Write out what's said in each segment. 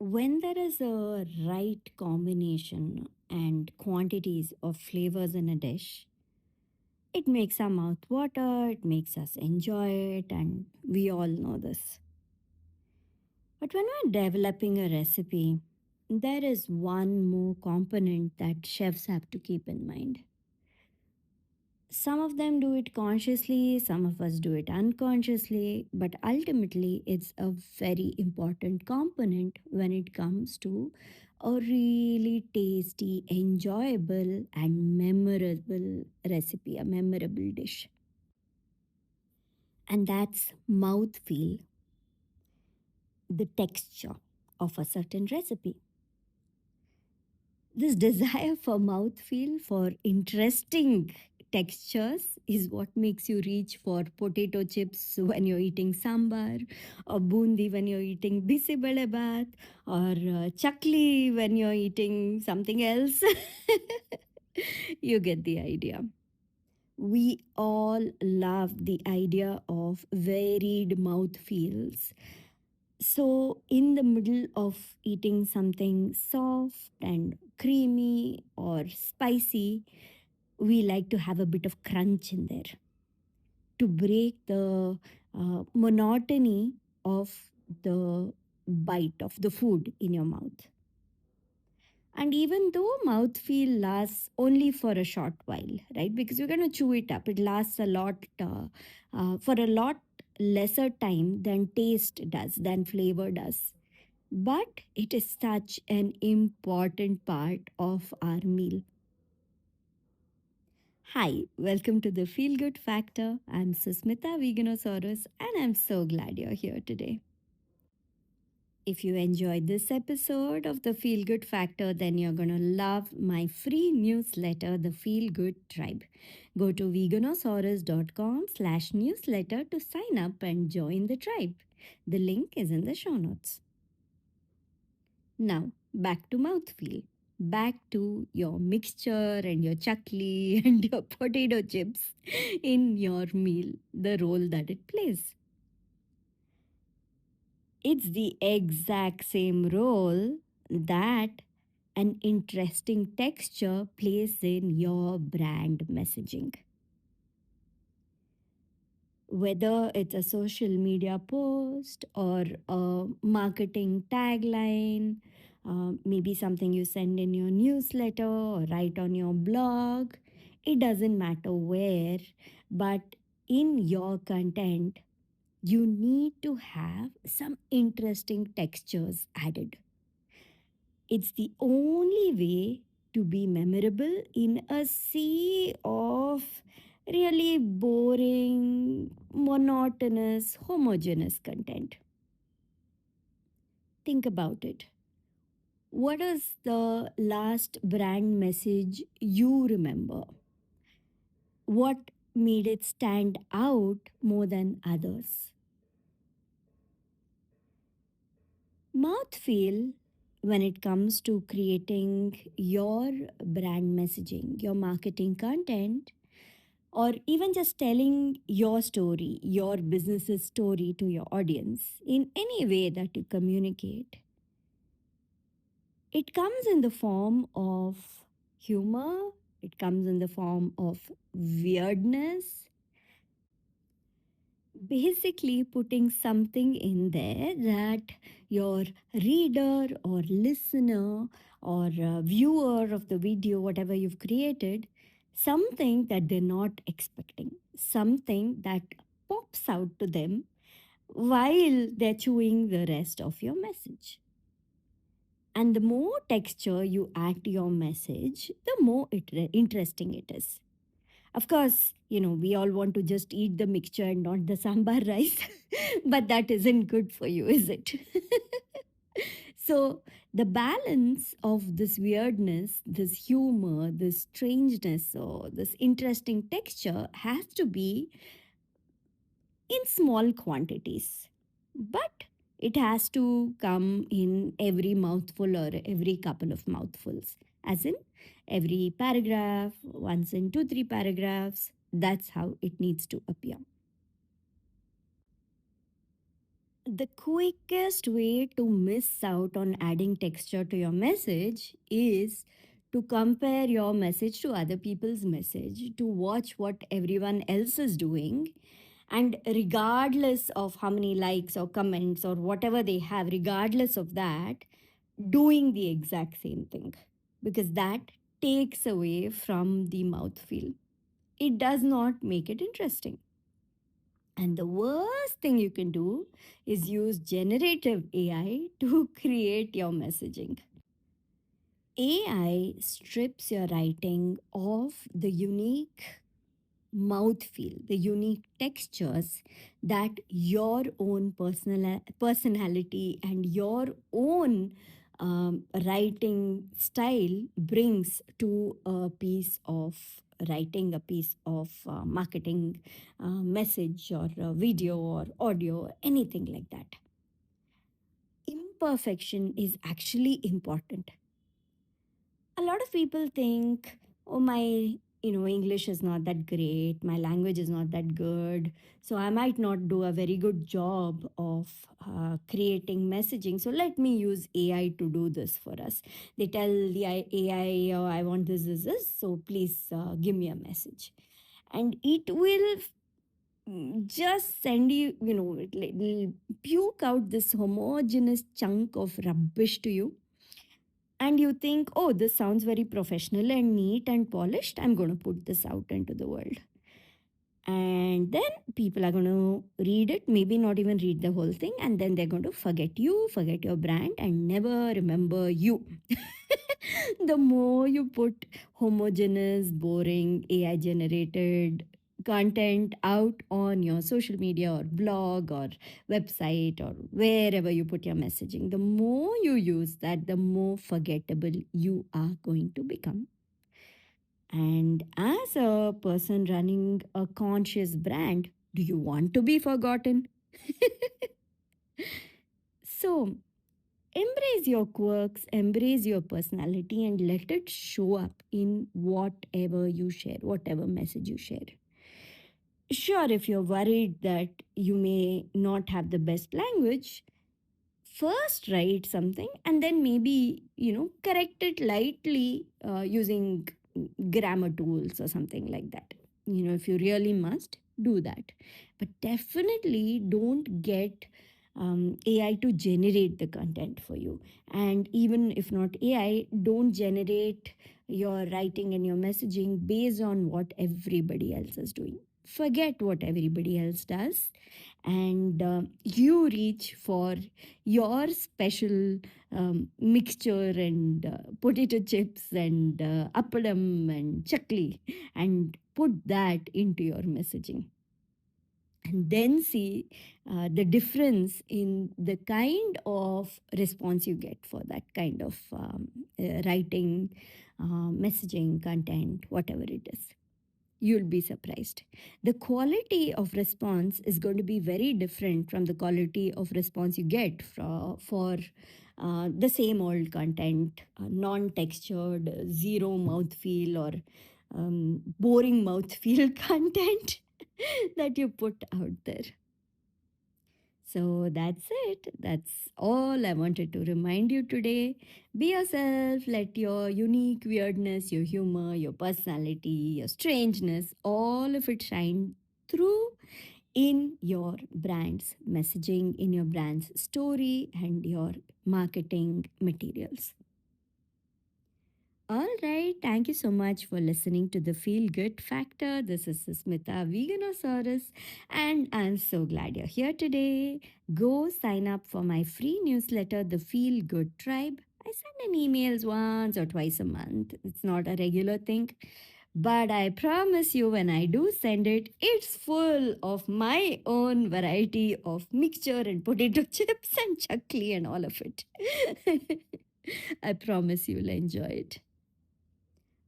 When there is a right combination and quantities of flavors in a dish, it makes our mouth water, it makes us enjoy it, and we all know this. But when we're developing a recipe, there is one more component that chefs have to keep in mind. Some of them do it consciously, some of us do it unconsciously, but ultimately it's a very important component when it comes to a really tasty, enjoyable, and memorable recipe, a memorable dish. And that's mouthfeel, the texture of a certain recipe. This desire for mouthfeel, for interesting textures, is what makes you reach for potato chips when you're eating sambar, or bundi when you're eating bisi bath, or chakli when you're eating something else. You get the idea. We all love the idea of varied mouthfeels. So, in the middle of eating something soft and creamy or spicy, we like to have a bit of crunch in there to break the monotony of the bite of the food in your mouth. And even though mouthfeel lasts only for a short while, right? Because you're going to chew it up, it lasts a lot, for a lot lesser time than taste does, than flavor does. But it is such an important part of our meal. Hi, welcome to the Feel Good Factor. I'm Susmita Veganosaurus, and I'm so glad you're here today. If you enjoyed this episode of the Feel Good Factor, then you're going to love my free newsletter, The Feel Good Tribe. Go to veganosaurus.com/newsletter to sign up and join the tribe. The link is in the show notes. Now, back to mouthfeel. Back to your mixture and your chakli and your potato chips in your meal, the role that it plays. It's the exact same role that an interesting texture plays in your brand messaging. Whether it's a social media post or a marketing tagline, maybe something you send in your newsletter or write on your blog, it doesn't matter where, but in your content, you need to have some interesting textures added. It's the only way to be memorable in a sea of really boring, monotonous, homogeneous content. Think about it. What is the last brand message you remember? What made it stand out more than others? Mouthfeel, when it comes to creating your brand messaging, your marketing content, or even just telling your story, your business's story to your audience in any way that you communicate, it comes in the form of humor, it comes in the form of weirdness, basically putting something in there that your reader or listener or viewer of the video, whatever you've created, something that they're not expecting, something that pops out to them while they're chewing the rest of your message. And the more texture you add to your message, the more interesting it is. Of course, we all want to just eat the mixture and not the sambar rice, but that isn't good for you, is it? So, the balance of this weirdness, this humor, this strangeness, or this interesting texture has to be in small quantities. But it has to come in every mouthful or every couple of mouthfuls, as in every paragraph, once in two, three paragraphs. That's how it needs to appear. The quickest way to miss out on adding texture to your message is to compare your message to other people's message, to watch what everyone else is doing, and regardless of how many likes or comments or whatever they have, regardless of that, doing the exact same thing, because that takes away from the mouthfeel. It does not make it interesting. And the worst thing you can do is use generative AI to create your messaging. AI strips your writing of the unique mouthfeel, the unique textures that your own personality and your own writing style brings to a piece of writing, a piece of marketing message or video or audio, anything like that. Imperfection is actually important. A lot of people think, oh, my English is not that great, my language is not that good, so I might not do a very good job of creating messaging, so let me use AI to do this for us. They tell the AI, oh, I want this, so please give me a message, and it will just send you, it'll puke out this homogeneous chunk of rubbish to you, and you think, oh, this sounds very professional and neat and polished, I'm going to put this out into the world. And then people are going to read it, maybe not even read the whole thing, and then they're going to forget you, forget your brand, and never remember you. The more you put homogeneous, boring, AI generated content out on your social media or blog or website or wherever you put your messaging, the more you use that, the more forgettable you are going to become. And as a person running a conscious brand, do you want to be forgotten? So, embrace your quirks, embrace your personality, and let it show up in whatever you share, whatever message you share. Sure, if you're worried that you may not have the best language, first write something and then maybe, correct it lightly using grammar tools or something like that. If you really must, do that. But definitely don't get AI to generate the content for you. And even if not AI, don't generate your writing and your messaging based on what everybody else is doing. Forget what everybody else does, and you reach for your special mixture and potato chips and appalam and chakli, and put that into your messaging, and then see the difference in the kind of response you get for that kind of writing, messaging, content, whatever it is. You'll be surprised. The quality of response is going to be very different from the quality of response you get for the same old content, non textured, zero mouthfeel, or boring mouthfeel content that you put out there. So that's it. That's all I wanted to remind you today. Be yourself. Let your unique weirdness, your humor, your personality, your strangeness, all of it shine through in your brand's messaging, in your brand's story, and your marketing materials. All right. Thank you so much for listening to the Feel Good Factor. This is Susmita Veganosaurus, and I'm so glad you're here today. Go sign up for my free newsletter, The Feel Good Tribe. I send an emails once or twice a month. It's not a regular thing. But I promise you, when I do send it, it's full of my own variety of mixture and potato chips and chakli and all of it. I promise you'll enjoy it.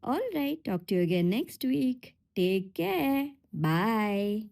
All right, talk to you again next week. Take care. Bye.